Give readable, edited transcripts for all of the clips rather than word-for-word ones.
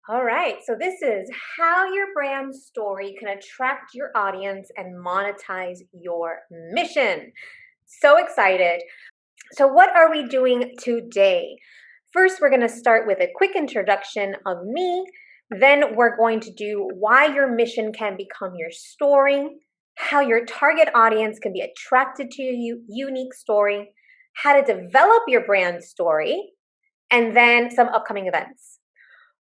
All right, so this is how your brand story can attract your audience and monetize your mission. So excited. So, what are we doing today? First, we're going to start with a quick introduction of me. Then, we're going to do why your mission can become your story, how your target audience can be attracted to your unique story, how to develop your brand story, and then some upcoming events.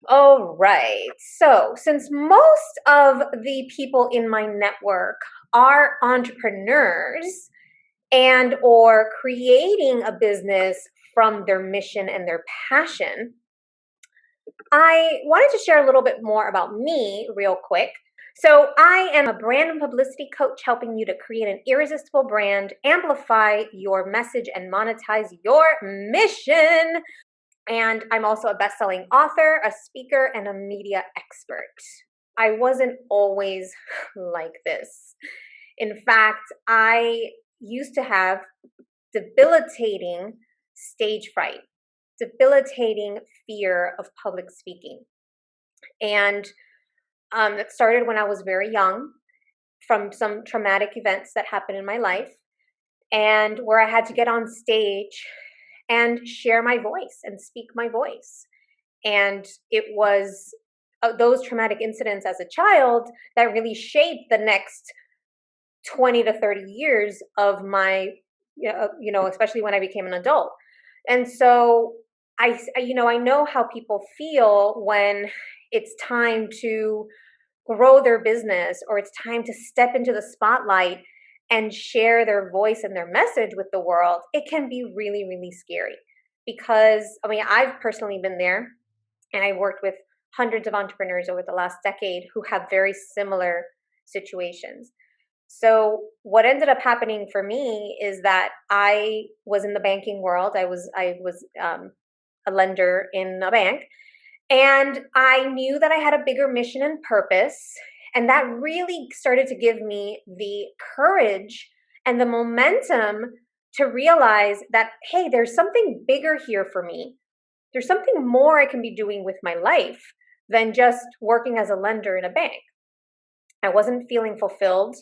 All right. So, since most of the people in my network are entrepreneurs and or creating a business from their mission and their passion, I wanted to share a little bit more about me real quick. So, I am a brand and publicity coach helping you to create an irresistible brand, amplify your message, and monetize your mission. And I'm also a best-selling author, a speaker, and a media expert. I wasn't always like this. In fact, I used to have debilitating stage fright, debilitating fear of public speaking. And it started when I was very young from some traumatic events that happened in my life, and where I had to get on stage and share my voice and speak my voice. And it was those traumatic incidents as a child that really shaped the next 20 to 30 years of my, especially when I became an adult. And so I know how people feel when it's time to grow their business or it's time to step into the spotlight and share their voice and their message with the world. It can be really, really scary because I've personally been there, and I worked with hundreds of entrepreneurs over the last decade who have very similar situations. So what ended up happening for me is that I was in the banking world. I was a lender in a bank, and I knew that I had a bigger mission and purpose, and that really started to give me the courage and the momentum to realize that, hey, there's something bigger here for me. There's something more I can be doing with my life than just working as a lender in a bank. I wasn't feeling fulfilled,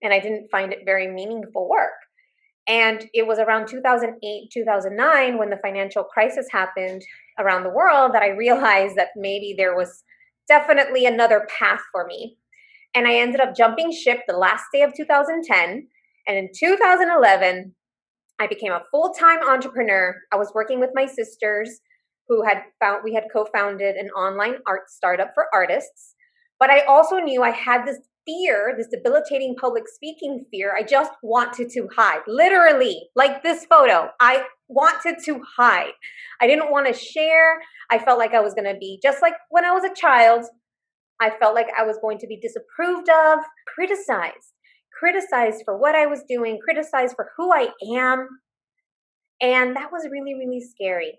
and I didn't find it very meaningful work. And it was around 2008, 2009 when the financial crisis happened around the world that I realized that maybe there was definitely another path for me. And I ended up jumping ship the last day of 2010. And in 2011, I became a full-time entrepreneur. I was working with my sisters we had co-founded an online art startup for artists. But I also knew I had this fear, this debilitating public speaking fear. I just wanted to hide, literally, like this photo. I wanted to hide. I didn't want to share. I felt like I was going to be just like when I was a child. I felt like I was going to be disapproved of, criticized for what I was doing, criticized for who I am. And that was really, really scary.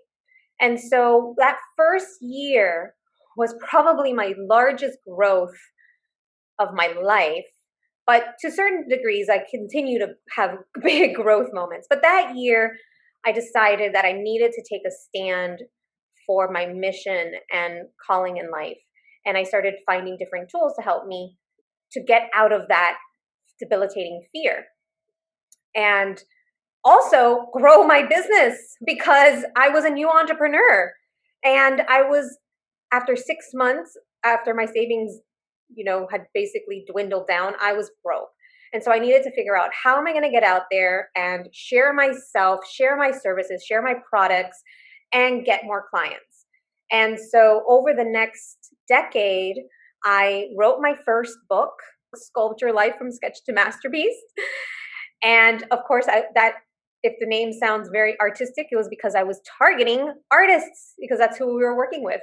And so that first year was probably my largest growth of my life. But to certain degrees, I continue to have big growth moments. But that year, I decided that I needed to take a stand for my mission and calling in life. And I started finding different tools to help me to get out of that debilitating fear. And also grow my business because I was a new entrepreneur. And after 6 months, after my savings, had basically dwindled down, I was broke. And so I needed to figure out, how am I going to get out there and share myself, share my services, share my products, and get more clients. And so over the next decade, I wrote my first book, Sculpture Life from Sketch to Masterpiece. And of course, if the name sounds very artistic, it was because I was targeting artists, because that's who we were working with.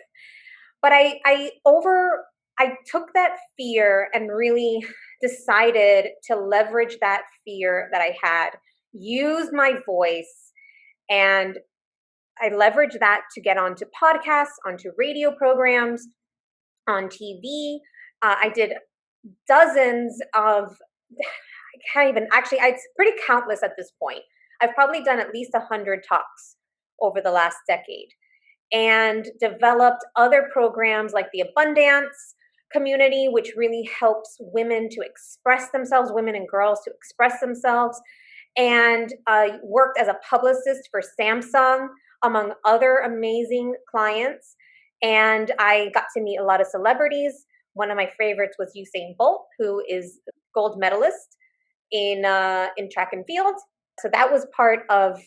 But I took that fear and really decided to leverage that fear that I had, use my voice, and I leveraged that to get onto podcasts, onto radio programs, on TV. I did dozens of, I can't even, actually, it's pretty countless at this point. I've probably done at least 100 talks over the last decade. and developed other programs like the Abundance community, which really helps women to express themselves, women and girls to express themselves, and worked as a publicist for Samsung, among other amazing clients. And I got to meet a lot of celebrities. One of my favorites was Usain Bolt, who is gold medalist in track and field. So that was part of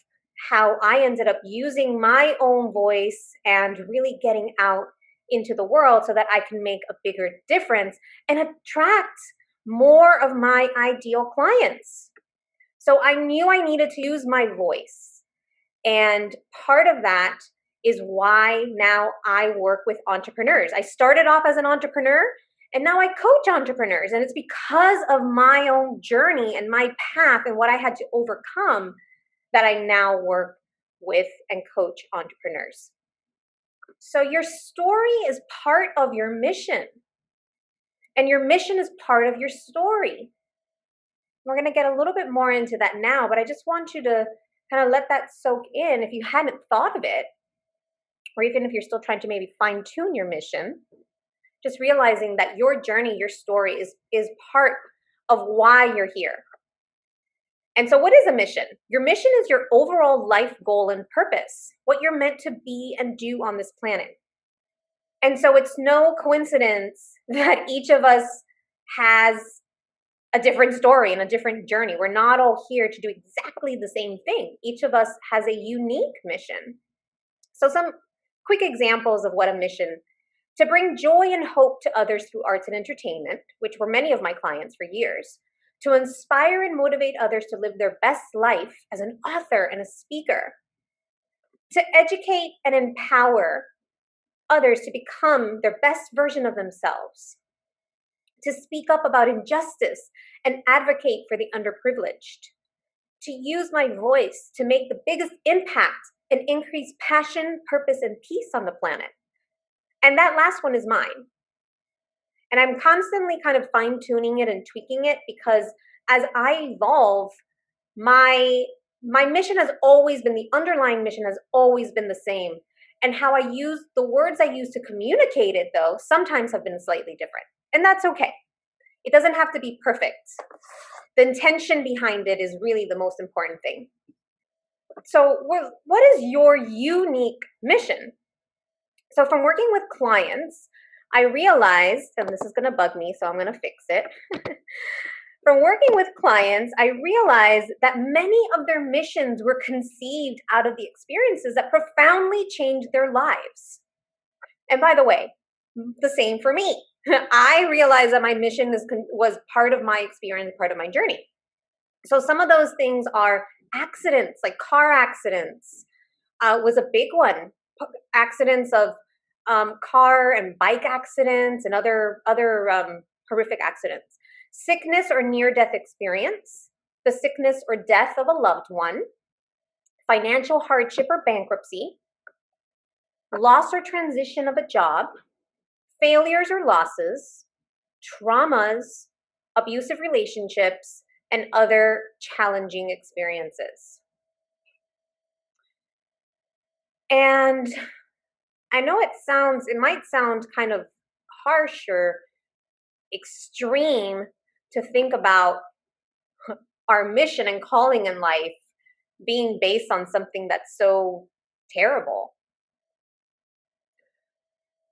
how I ended up using my own voice and really getting out into the world so that I can make a bigger difference and attract more of my ideal clients. So I knew I needed to use my voice. And part of that is why now I work with entrepreneurs. I started off as an entrepreneur and now I coach entrepreneurs. And it's because of my own journey and my path and what I had to overcome that I now work with and coach entrepreneurs. So your story is part of your mission, and your mission is part of your story. We're going to get a little bit more into that now, but I just want you to kind of let that soak in if you hadn't thought of it, or even if you're still trying to maybe fine tune your mission, just realizing that your journey, your story is part of why you're here. And so what is a mission? Your mission is your overall life goal and purpose, what you're meant to be and do on this planet. And so it's no coincidence that each of us has a different story and a different journey. We're not all here to do exactly the same thing. Each of us has a unique mission. So some quick examples of what a mission: to bring joy and hope to others through arts and entertainment, which were many of my clients for years; to inspire and motivate others to live their best life as an author and a speaker; to educate and empower others to become their best version of themselves; to speak up about injustice and advocate for the underprivileged; to use my voice to make the biggest impact and increase passion, purpose, and peace on the planet. And that last one is mine. And I'm constantly kind of fine tuning it and tweaking it because as I evolve, my mission has always been, the underlying mission has always been the same. And how I use the words I use to communicate it, though, sometimes have been slightly different. And that's okay. It doesn't have to be perfect. The intention behind it is really the most important thing. So what is your unique mission? So from working with clients, I realized, and this is going to bug me, so I'm going to fix it. From working with clients, I realized that many of their missions were conceived out of the experiences that profoundly changed their lives. And by the way, the same for me. I realized that my mission was part of my experience, part of my journey. So some of those things are accidents, like car accidents, was a big one. Accidents of car and bike accidents and other horrific accidents. Sickness or near-death experience, the sickness or death of a loved one, financial hardship or bankruptcy, loss or transition of a job, failures or losses, traumas, abusive relationships, and other challenging experiences. And I know it might sound kind of harsh or extreme to think about our mission and calling in life being based on something that's so terrible.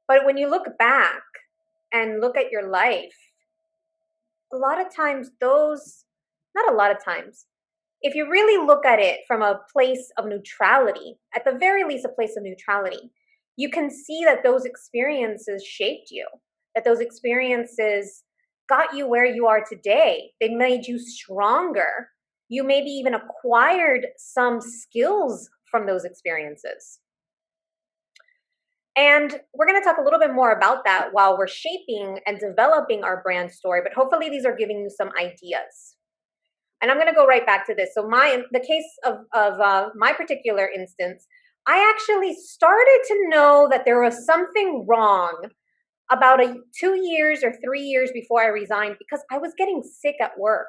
But when you look back and look at your life, a lot of times not a lot of times, if you really look at it from a place of neutrality, at the very least a place of neutrality, you can see that those experiences shaped you, that those experiences got you where you are today. They made you stronger. You maybe even acquired some skills from those experiences. And we're going to talk a little bit more about that while we're shaping and developing our brand story, but hopefully these are giving you some ideas. And I'm going to go right back to this. So the case of my particular instance, I actually started to know that there was something wrong about 2 years or 3 years before I resigned because I was getting sick at work.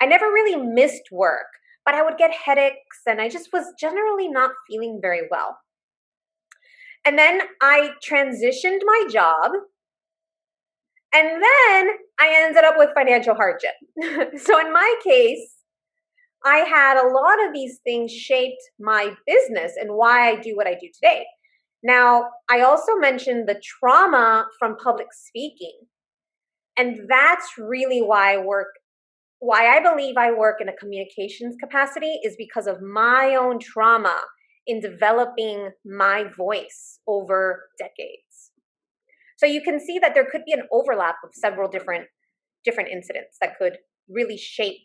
I never really missed work, but I would get headaches and I just was generally not feeling very well. And then I transitioned my job, and then I ended up with financial hardship. So in my case, I had a lot of these things shaped my business and why I do what I do today. Now, I also mentioned the trauma from public speaking. And that's really why I believe I work in a communications capacity is because of my own trauma in developing my voice over decades. So you can see that there could be an overlap of several different incidents that could really shape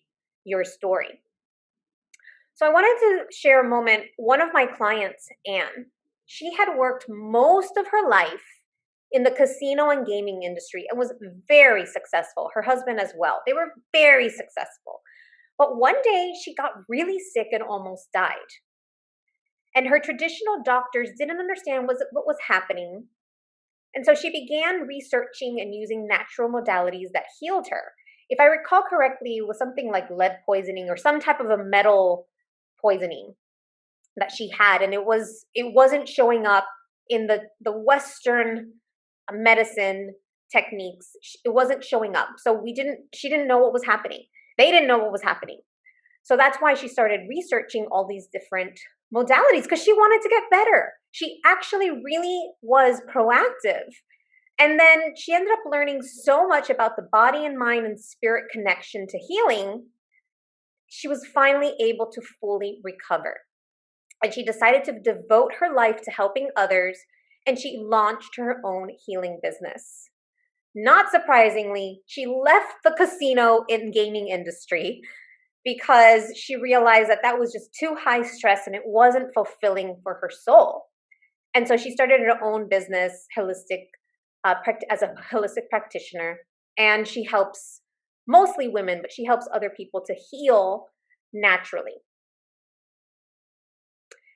your story. So I wanted to share a moment. One of my clients, Anne, she had worked most of her life in the casino and gaming industry and was very successful. Her husband as well. They were very successful. But one day she got really sick and almost died. And her traditional doctors didn't understand what was happening. And so she began researching and using natural modalities that healed her. If I recall correctly, it was something like lead poisoning or some type of a metal poisoning that she had, and it wasn't showing up in the Western medicine techniques. It wasn't showing up. So she didn't know what was happening. They didn't know what was happening. So that's why she started researching all these different modalities, because she wanted to get better. She actually really was proactive. And then she ended up learning so much about the body and mind and spirit connection to healing. She was finally able to fully recover. And she decided to devote her life to helping others, and she launched her own healing business. Not surprisingly, she left the casino and gaming industry because she realized that that was just too high stress and it wasn't fulfilling for her soul. And so she started her own business, as a holistic practitioner, and she helps mostly women, but she helps other people to heal naturally.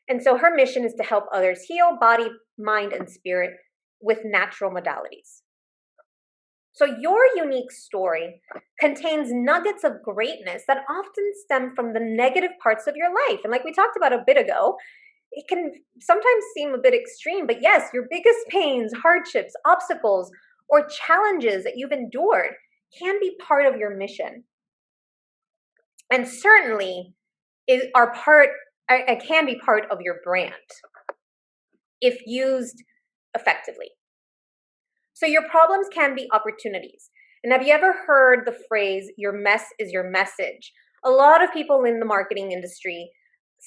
And so her mission is to help others heal body, mind, and spirit with natural modalities. So your unique story contains nuggets of greatness that often stem from the negative parts of your life. And like we talked about a bit ago, it can sometimes seem a bit extreme, but yes, your biggest pains, hardships, obstacles, or challenges that you've endured can be part of your mission. And certainly can be part of your brand if used effectively. So your problems can be opportunities. And have you ever heard the phrase, your mess is your message? A lot of people in the marketing industry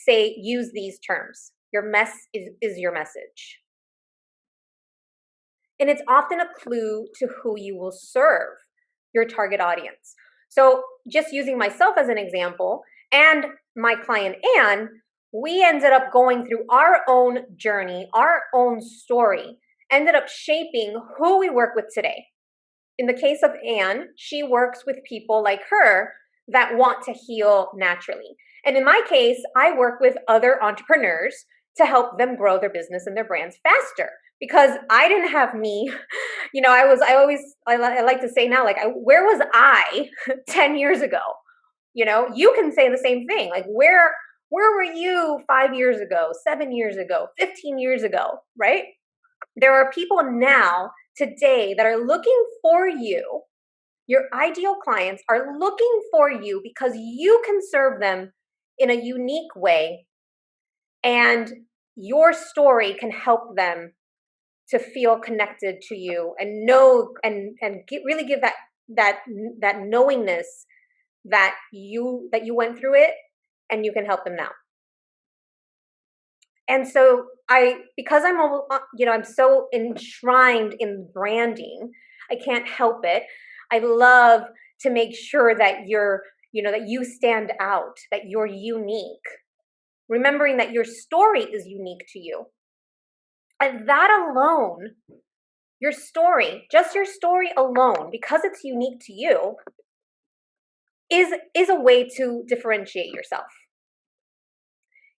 use these terms. Your mess is your message. And it's often a clue to who you will serve, your target audience. So just using myself as an example and my client, Anne, we ended up going through our own journey, our own story, ended up shaping who we work with today. In the case of Anne, she works with people like her that want to heal naturally. And in my case, I work with other entrepreneurs to help them grow their business and their brands faster. Because I didn't have me, I like to say now, like, where was I 10 years ago? You can say the same thing. Like, where were you 5 years ago, 7 years ago, 15 years ago, right? There are people now, today, that are looking for you. Your ideal clients are looking for you because you can serve them in a unique way, and your story can help them to feel connected to you and know really give that knowingness that you went through it and you can help them now. And so because I'm so enshrined in branding, I can't help it. I love to make sure that that you stand out, that you're unique, remembering that your story is unique to you. And that alone, just your story alone, because it's unique to you, is a way to differentiate yourself.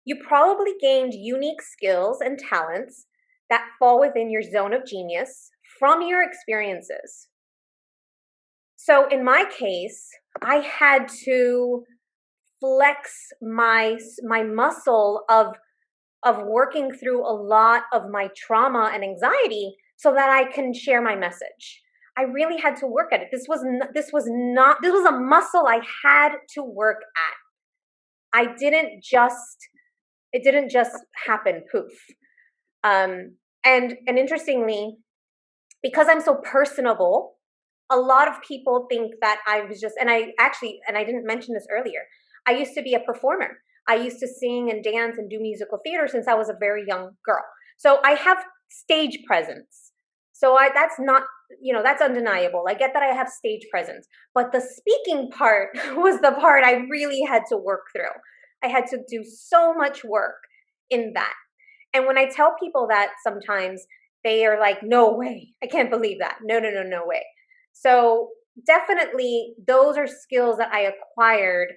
You probably gained unique skills and talents that fall within your zone of genius from your experiences. So in my case, I had to flex my muscle of of working through a lot of my trauma and anxiety so that I can share my message. I really had to work at it. This was a muscle I had to work at. It didn't just happen poof. And interestingly, because I'm so personable, a lot of people think that I was just, and I didn't mention this earlier, I used to be a performer. I used to sing and dance and do musical theater since I was a very young girl. So I have stage presence. So that's not, that's undeniable. I get that I have stage presence, but the speaking part was the part I really had to work through. I had to do so much work in that. And when I tell people that sometimes, they are like, no way, I can't believe that. No, no, no, no way. So definitely those are skills that I acquired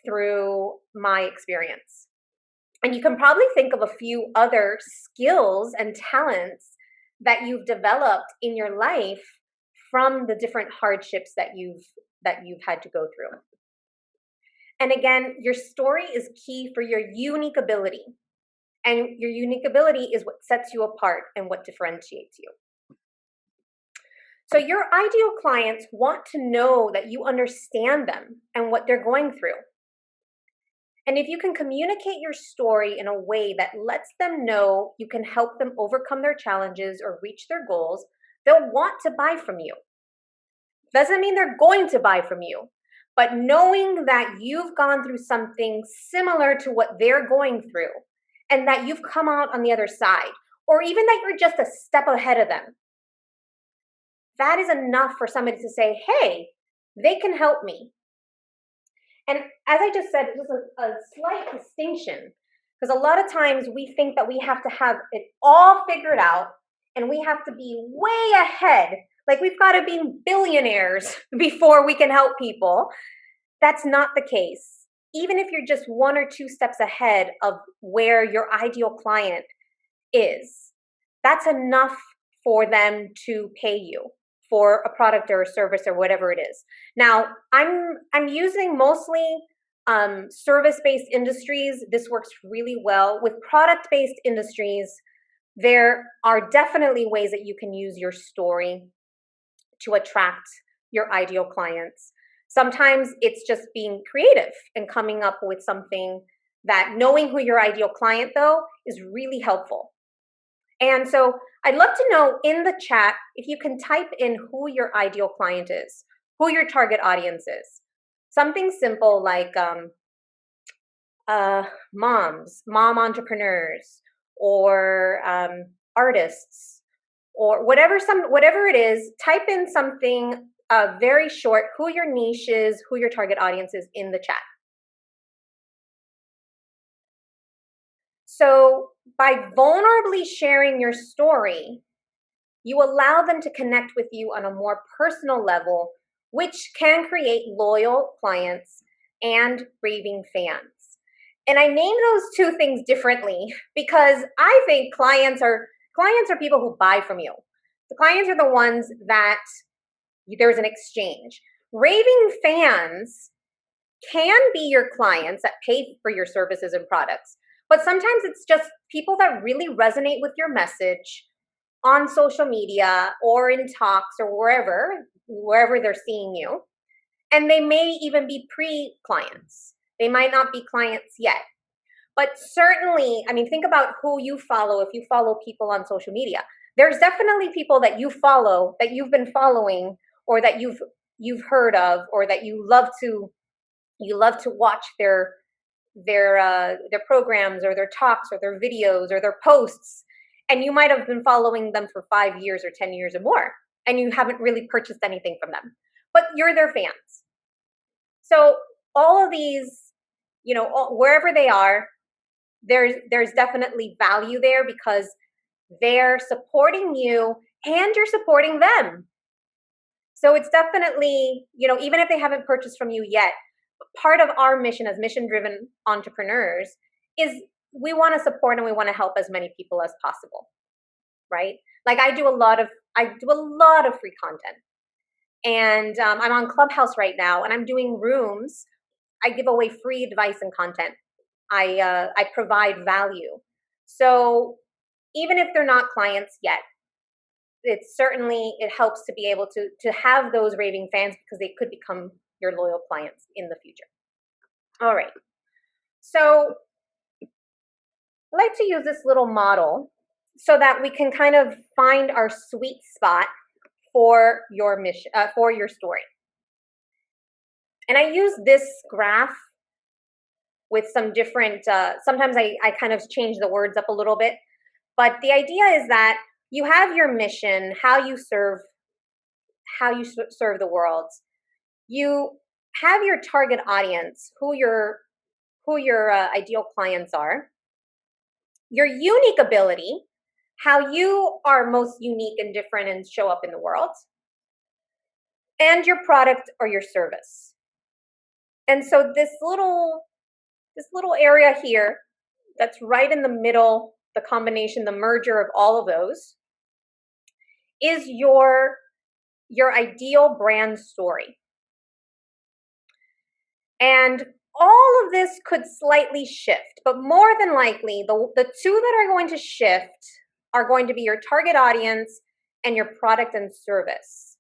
through my experience. And you can probably think of a few other skills and talents that you've developed in your life from the different hardships that you've had to go through. And again, your story is key for your unique ability. And your unique ability is what sets you apart and what differentiates you. So your ideal clients want to know that you understand them and what they're going through. And if you can communicate your story in a way that lets them know you can help them overcome their challenges or reach their goals, they'll want to buy from you. Doesn't mean they're going to buy from you, but knowing that you've gone through something similar to what they're going through and that you've come out on the other side, or even that you're just a step ahead of them, that is enough for somebody to say, hey, they can help me. And as I just said, just a slight distinction, because a lot of times we think that we have to have it all figured out and we have to be way ahead. Like we've got to be billionaires before we can help people. That's not the case. Even if you're just 1 or 2 steps ahead of where your ideal client is, that's enough for them to pay you for a product or a service or whatever it is. Now, I'm using mostly service-based industries. This works really well. With product-based industries, there are definitely ways that you can use your story to attract your ideal clients. Sometimes it's just being creative and coming up with something that, knowing who your ideal client though is really helpful. And so I'd love to know in the chat if you can type in who your ideal client is, who your target audience is. Something simple like mom entrepreneurs, or artists, or whatever it is. Type in something very short, who your niche is, who your target audience is in the chat. So by vulnerably sharing your story, you allow them to connect with you on a more personal level, which can create loyal clients and raving fans. And I name those two things differently because I think clients are people who buy from you. The clients are the ones that there's an exchange. Raving fans can be your clients that pay for your services and products, but sometimes it's just people that really resonate with your message on social media or in talks or wherever they're seeing you. And they may even be pre-clients. They might not be clients yet. But certainly, I mean, think about who you follow. If you follow people on social media, there's definitely people that you follow, that you've been following, or that you've heard of, or that you love to watch their programs or their talks or their videos or their posts. And you might have been following them for 5 years or 10 years or more, and you haven't really purchased anything from them, but you're their fans. So all of these, wherever they are, there's definitely value there because they're supporting you and you're supporting them. So it's definitely, even if they haven't purchased from you yet, part of our mission as mission-driven entrepreneurs is we want to support and we want to help as many people as possible, right? Like I do a lot of free content, and I'm on Clubhouse right now, and I'm doing rooms. I give away free advice and content. I provide value. So even if they're not clients yet, it helps to be able to have those raving fans because they could become your loyal clients in the future. All right. So I like to use this little model so that we can kind of find our sweet spot for your mission, for your story. And I use this graph with some different, sometimes I kind of change the words up a little bit, but the idea is that you have your mission, how you serve the world. You have your target audience, who your ideal clients are, your unique ability, how you are most unique and different and show up in the world, and your product or your service. And so this little area here that's right in the middle, the combination, the merger of all of those, is your ideal brand story. And all of this could slightly shift, but more than likely, the two that are going to shift are going to be your target audience and your product and service.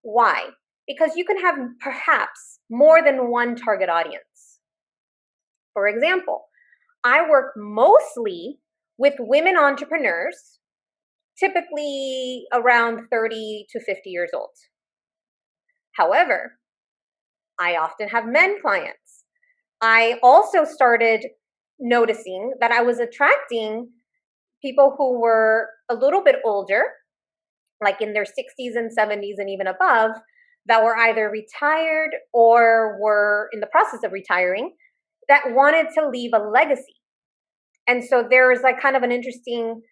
Why? Because you can have perhaps more than one target audience. For example, I work mostly with women entrepreneurs, typically around 30 to 50 years old. However, I often have men clients. I also started noticing that I was attracting people who were a little bit older, like in their 60s and 70s and even above, that were either retired or were in the process of retiring, that wanted to leave a legacy. And so there's like kind of an interesting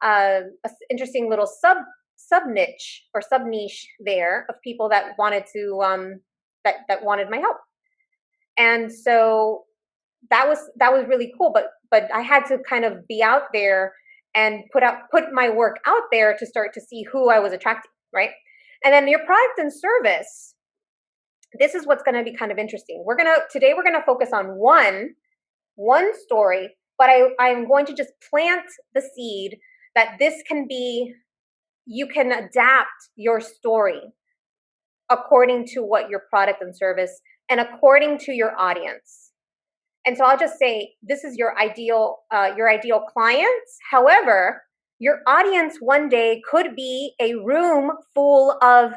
little sub niche or sub niche there of people that wanted to that wanted my help. And so that was really cool, but I had to kind of be out there and put my work out there to start to see who I was attracting, right? And then your product and service, this is what's going to be kind of interesting. Today we're going to focus on one story, but I'm going to just plant the seed that you can adapt your story according to what your product and service and according to your audience. And so I'll just say, this is your ideal clients. However, your audience one day could be a room full of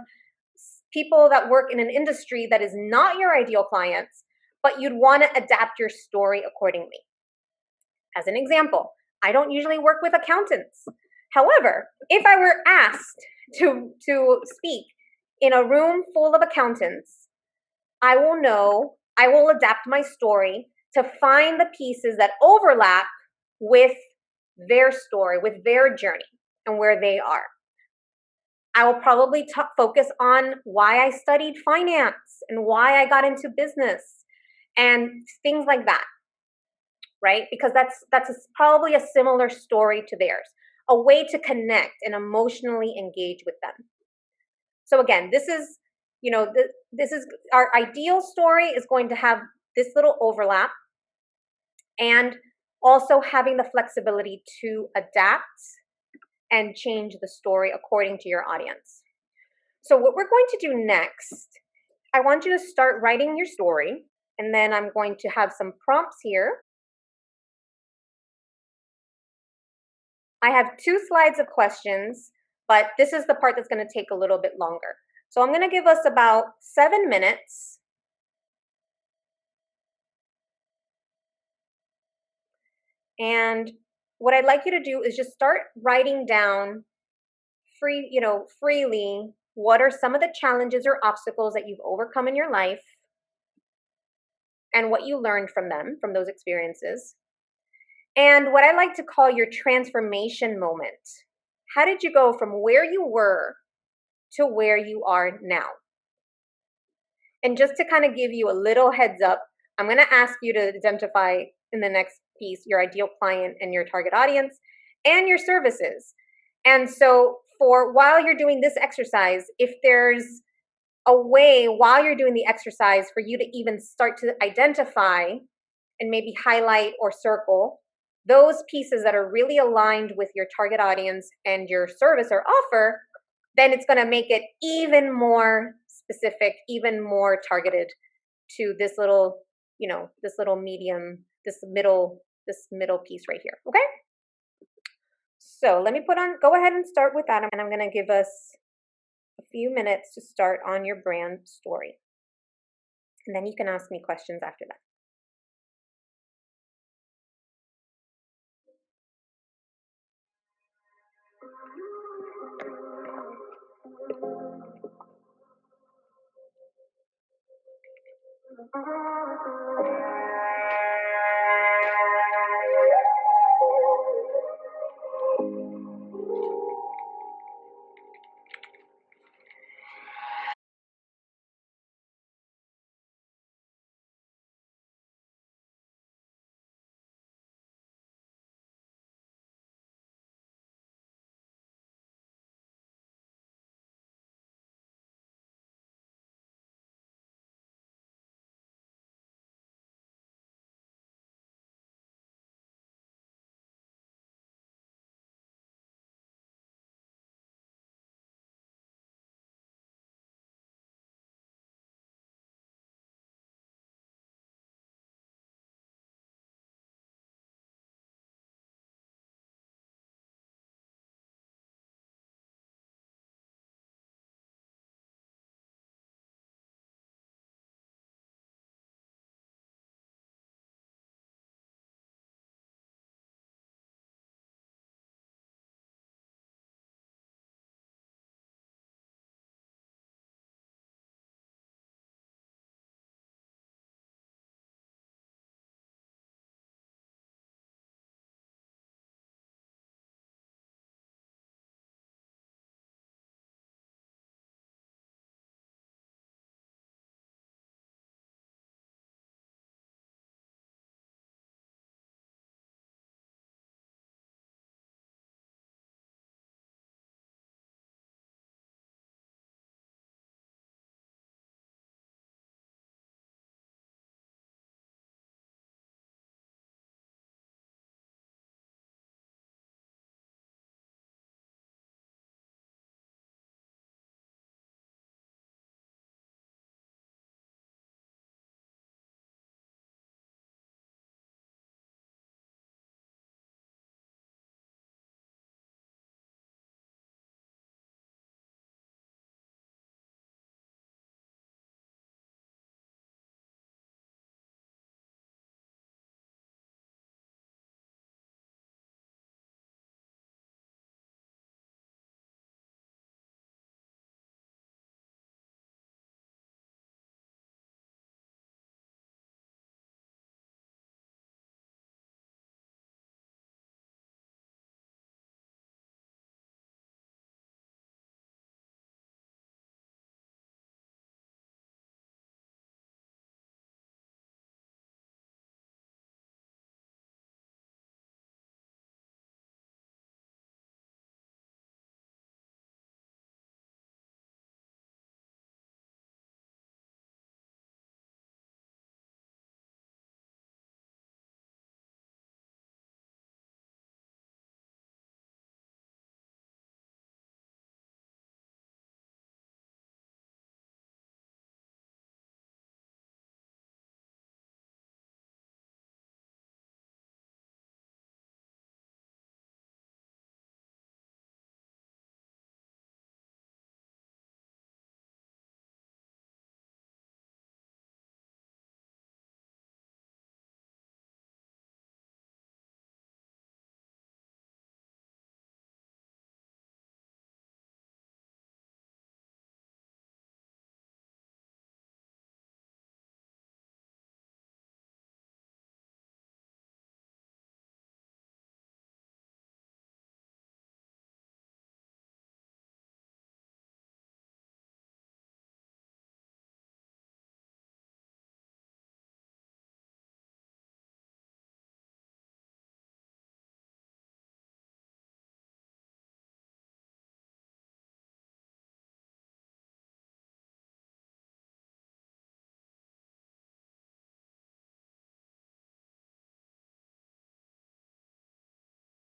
people that work in an industry that is not your ideal clients, but you'd want to adapt your story accordingly. As an example, I don't usually work with accountants. However, if I were asked to speak in a room full of accountants, I will adapt my story to find the pieces that overlap with their story, with their journey and where they are. I will probably focus on why I studied finance and why I got into business and things like that, right? Because that's probably a similar story to theirs, a way to connect and emotionally engage with them. So again, this is our ideal story is going to have this little overlap, and also having the flexibility to adapt and change the story according to your audience. So what we're going to do next, I want you to start writing your story, and then I'm going to have some prompts here. I have 2 slides of questions, but this is the part that's going to take a little bit longer. So I'm going to give us about 7 minutes. And what I'd like you to do is just start writing down freely, what are some of the challenges or obstacles that you've overcome in your life and what you learned from them, from those experiences. And what I like to call your transformation moment. How did you go from where you were to where you are now? And just to kind of give you a little heads up, I'm going to ask you to identify in the next piece your ideal client and your target audience and your services. And so while you're doing this exercise, if there's a way while you're doing the exercise for you to even start to identify and maybe highlight or circle those pieces that are really aligned with your target audience and your service or offer, then it's going to make it even more specific, even more targeted to this little, this little medium, this middle piece right here. Okay. So let me go ahead and start with that. And I'm going to give us a few minutes to start on your brand story. And then you can ask me questions after that.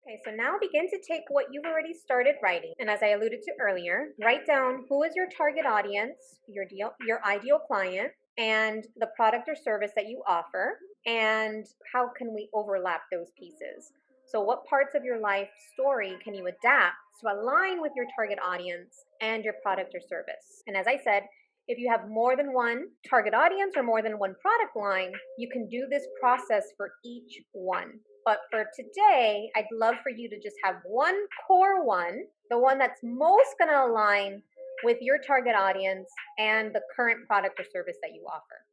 Okay, so now begin to take what you've already started writing, and as I alluded to earlier, write down who is your target audience, your ideal client, and the product or service that you offer, and how can we overlap those pieces. So what parts of your life story can you adapt to align with your target audience and your product or service? And as I said, if you have more than one target audience or more than one product line, you can do this process for each one. But for today, I'd love for you to just have one core one, the one that's most going to align with your target audience and the current product or service that you offer.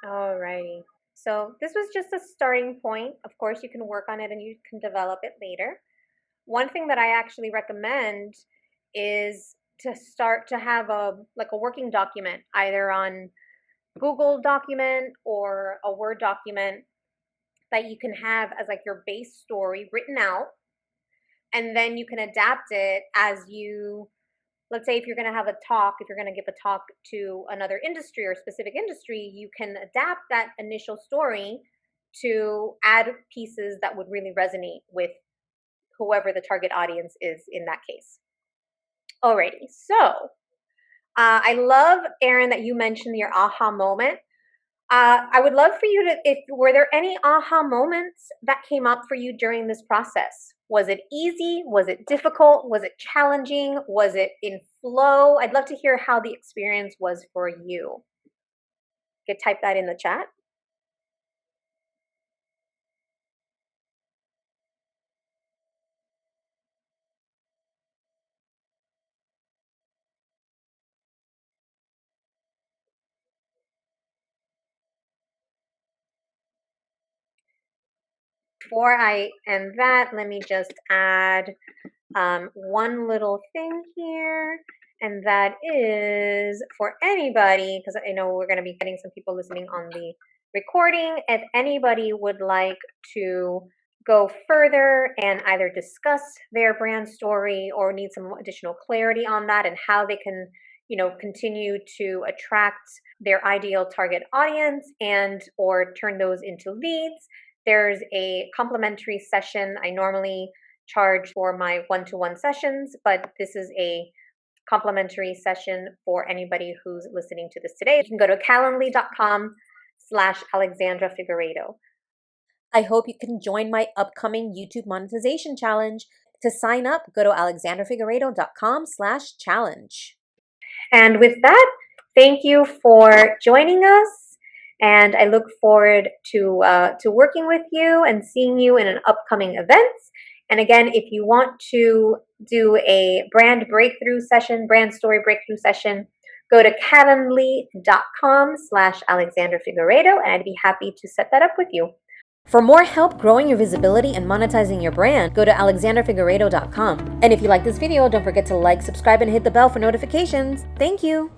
Alrighty. So this was just a starting point. Of course, you can work on it and you can develop it later. One thing that I actually recommend is to start to have a working document, either on Google document or a Word document that you can have as like your base story written out, and then you can adapt it as you, let's say if you're going to have a talk, if you're going to give a talk to another industry or specific industry, you can adapt that initial story to add pieces that would really resonate with whoever the target audience is in that case. Alrighty, so I love, Erin, that you mentioned your aha moment. I would love for you to, if were there any aha moments that came up for you during this process? Was it easy? Was it difficult? Was it challenging? Was it in flow? I'd love to hear how the experience was for you. You could type that in the chat. Before I end that, let me just add one little thing here, and that is for anybody, because I know we're going to be getting some people listening on the recording. If anybody would like to go further and either discuss their brand story or need some additional clarity on that and how they can, continue to attract their ideal target audience and or turn those into leads, there's a complimentary session. I normally charge for my one-to-one sessions, but this is a complimentary session for anybody who's listening to this today. You can go to calendly.com/Alexandra Figueredo. I hope you can join my upcoming YouTube monetization challenge. To sign up, go to alexandrafigueredo.com/challenge. And with that, Thank you for joining us, and I look forward to working with you and seeing you in an upcoming event. And again, if you want to do a brand breakthrough session, brand story breakthrough session, go to calendly.com/Alexander Figueredo, and I'd be happy to set that up with you. For more help growing your visibility and monetizing your brand, go to alexanderfigueredo.com. And if you like this video, don't forget to like, subscribe, and hit the bell for notifications. Thank you.